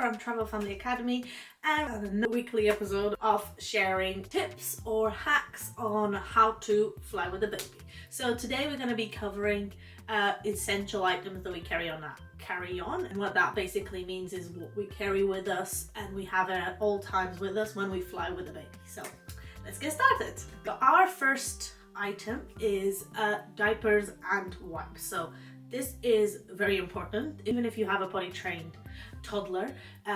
from Travel Family Academy and another weekly episode of sharing tips or hacks on how to fly with a baby. So today we're going to be covering essential items that we carry on. And what that basically means is what we carry with us and we have it at all times with us when we fly with a baby. So let's get started. Our first item is diapers and wipes. So this is very important. Even if you have a potty trained toddler,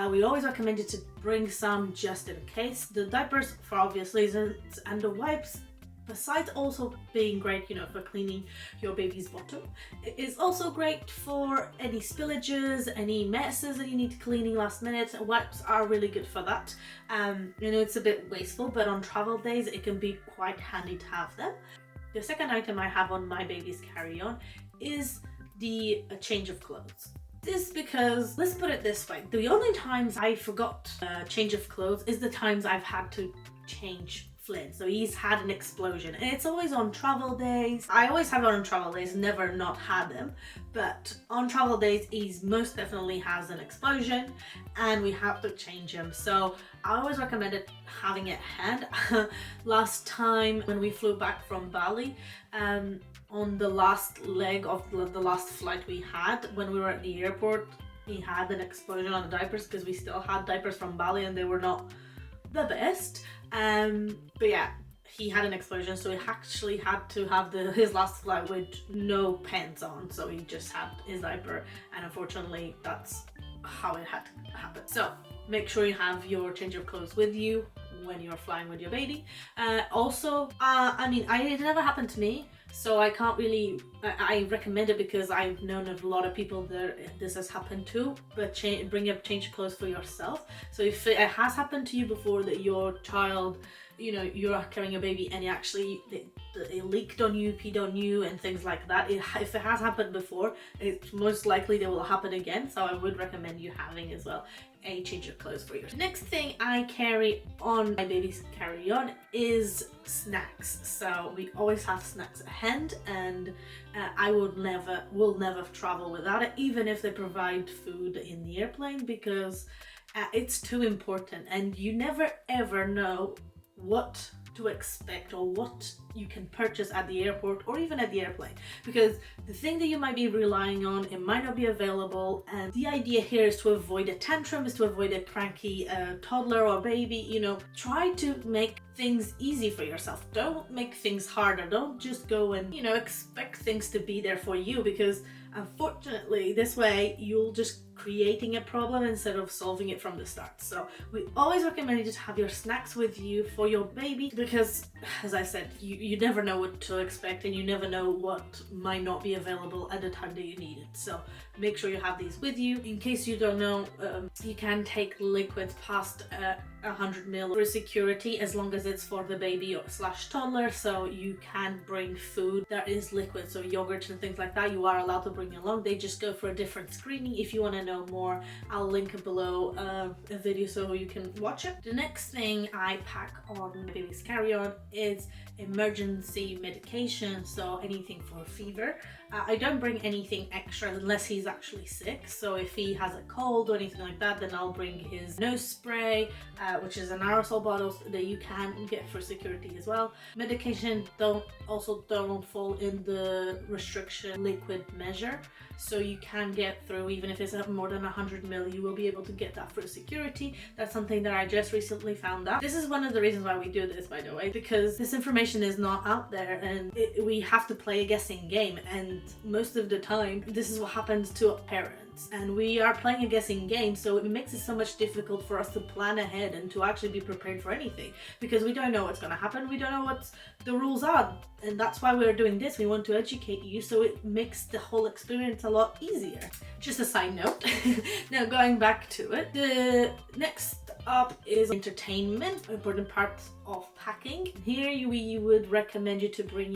we always recommend you to bring some just in case. The diapers for obvious reasons, and the wipes, besides also being great, for cleaning your baby's bottom, it is also great for any spillages, any messes that you need cleaning last minute. Wipes are really good for that. It's a bit wasteful, but on travel days it can be quite handy to have them. The second item I have on my baby's carry-on is the change of clothes. This because, let's put it this way, the only times I forgot change of clothes is the times I've had to change Flynn. So he's had an explosion, and it's always on travel days. I always have it on travel days, never not had them, but on travel days he's most definitely has an explosion and we have to change him. So I always recommended having it hand. Last time when we flew back from Bali, on the last leg of the last flight we had, when we were at the airport, he had an explosion on the diapers because we still had diapers from Bali and they were not the best. But yeah, he had an explosion, so he actually had to have his last flight with no pants on, so he just had his diaper, and unfortunately that's how it had to happen. So make sure you have your change of clothes with you when you're flying with your baby. It never happened to me, so I can't really, I recommend it because I've known of a lot of people that this has happened to, but bring up change of clothes for yourself. So if it has happened to you before that your child, you're carrying a baby and it leaked on you, peed on you and things like that, if it has happened before, it's most likely that will happen again. So I would recommend you having as well a change of clothes for yours. Next thing I carry on my baby's carry-on is snacks. So we always have snacks at hand, and I will never travel without it, even if they provide food in the airplane, because it's too important, and you never ever know what to expect or what you can purchase at the airport or even at the airplane, because the thing that you might be relying on, it might not be available. And the idea here is to avoid a tantrum, is to avoid a cranky toddler or baby. Try to make things easy for yourself. Don't make things harder. Don't just go and expect things to be there for you, because unfortunately this way you'll just creating a problem instead of solving it from the start. So we always recommend you to have your snacks with you for your baby, because as I said, you never know what to expect, and you never know what might not be available at the time that you need it. So make sure you have these with you. In case you don't know, you can take liquids past 100 ml for security, as long as it's for the baby or / toddler. So you can bring food that is liquid, so yogurt and things like that, you are allowed to bring along. They just go for a different screening. If you want to know more, I'll link below a video so you can watch it. The next thing I pack on my baby's carry-on is emergency medication, so anything for fever. I don't bring anything extra unless he's actually sick. So if he has a cold or anything like that, then I'll bring his nose spray, which is an aerosol bottle that you can get for security as well. Medication don't fall in the restriction liquid measure, so you can get through, even if it's more than 100 ml, you will be able to get that for security. That's something that I just recently found out. This is one of the reasons why we do this, by the way, because this information is not out there, and we have to play a guessing game, and most of the time this is what happens to parents, and we are playing a guessing game, so it makes it so much difficult for us to plan ahead and to actually be prepared for anything, because we don't know what's going to happen, we don't know what the rules are, and that's why we're doing this. We want to educate you, so it makes the whole experience a lot easier. Just a side note. Now going back to it, the next up is entertainment, important part of packing. Here we would recommend you to bring,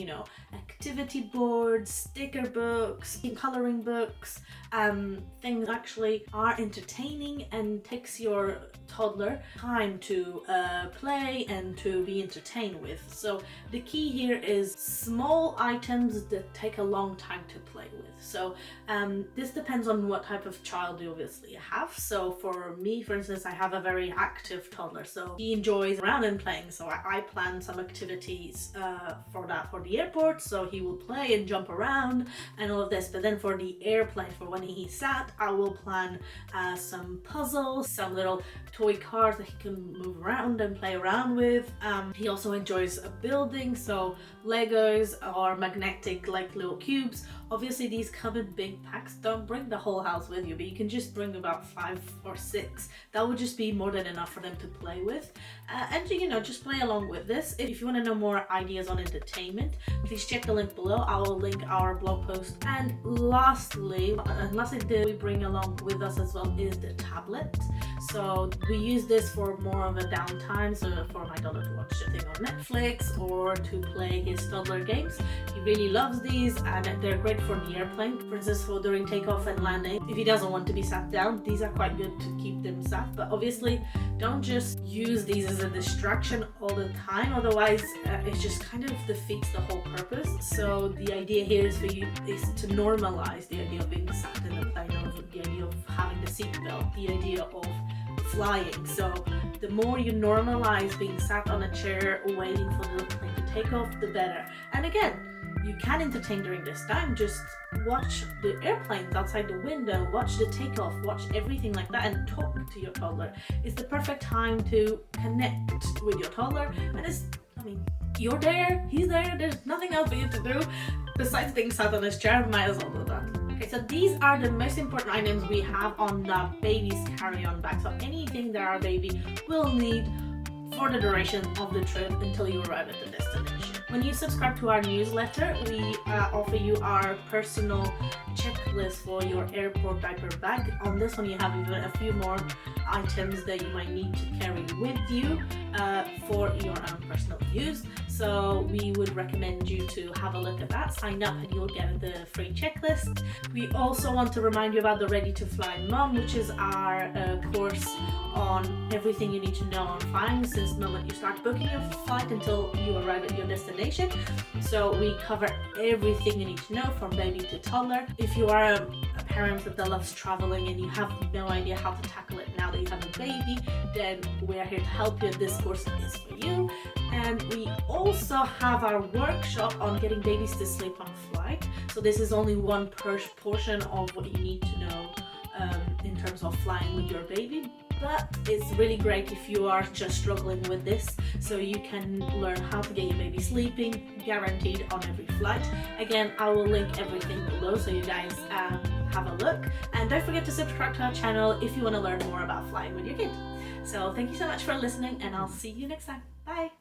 activities activity boards, sticker books, coloring books, things actually are entertaining and takes your toddler time to play and to be entertained with. So the key here is small items that take a long time to play with. So this depends on what type of child you obviously have. So for me, for instance, I have a very active toddler, so he enjoys around and playing. So I plan some activities for the airport, so he will play and jump around and all of this. But then for the airplane, for when he's sat, I will plan some puzzles, some little toy cars that he can move around and play around with. He also enjoys building, so Legos or magnetic like little cubes. Obviously these come in big packs. Don't bring the whole house with you, but you can just bring about 5 or 6. That would just be more than enough for them to play with. And you know, just play along with this. If you want to know more ideas on entertainment, please check the link below. I will link our blog post. And lastly that we bring along with us as well is the tablet. So we use this for more of a downtime, so for my daughter to watch a thing on Netflix or to play his toddler games. He really loves these and they're great for the airplane. For instance, for during takeoff and landing, if he doesn't want to be sat down, these are quite good to keep them sat. But obviously don't just use these as a distraction all the time, otherwise it just kind of defeats the whole purpose. So the idea here is for you is to normalize the idea of being sat in the plane, or the idea of having the seatbelt, the idea of flying. So the more you normalize being sat on a chair waiting for the plane to take off, the better. And again, you can entertain during this time. Just watch the airplanes outside the window, watch the takeoff, watch everything like that, and talk to your toddler. It's the perfect time to connect with your toddler. And you're there, he's there, there's nothing else for you to do besides being sat on his chair. Might as well do that. Okay, so these are the most important items we have on the baby's carry-on bag. So anything that our baby will need for the duration of the trip until you arrive at the destination. When you subscribe to our newsletter, we offer you our personal checklist for your airport diaper bag. On this one, you have even a few more items that you might need to carry with you for your own personal use. So we would recommend you to have a look at that. Sign up and you'll get the free checklist. We also want to remind you about the Ready to Fly Mom, which is our course on everything you need to know on flying since the moment you start booking your flight until you arrive at your destination. So we cover everything you need to know from baby to toddler. If you are a parent that loves traveling and you have no idea how to tackle it now that you have a baby, then we're here to help you. This course is for you. And we also have our workshop on getting babies to sleep on flight. So this is only one portion of what you need to know in terms of flying with your baby. But it's really great if you are just struggling with this, so you can learn how to get your baby sleeping, guaranteed on every flight. Again, I will link everything below so you guys have a look. And don't forget to subscribe to our channel if you want to learn more about flying with your kid. So thank you so much for listening, and I'll see you next time. Bye!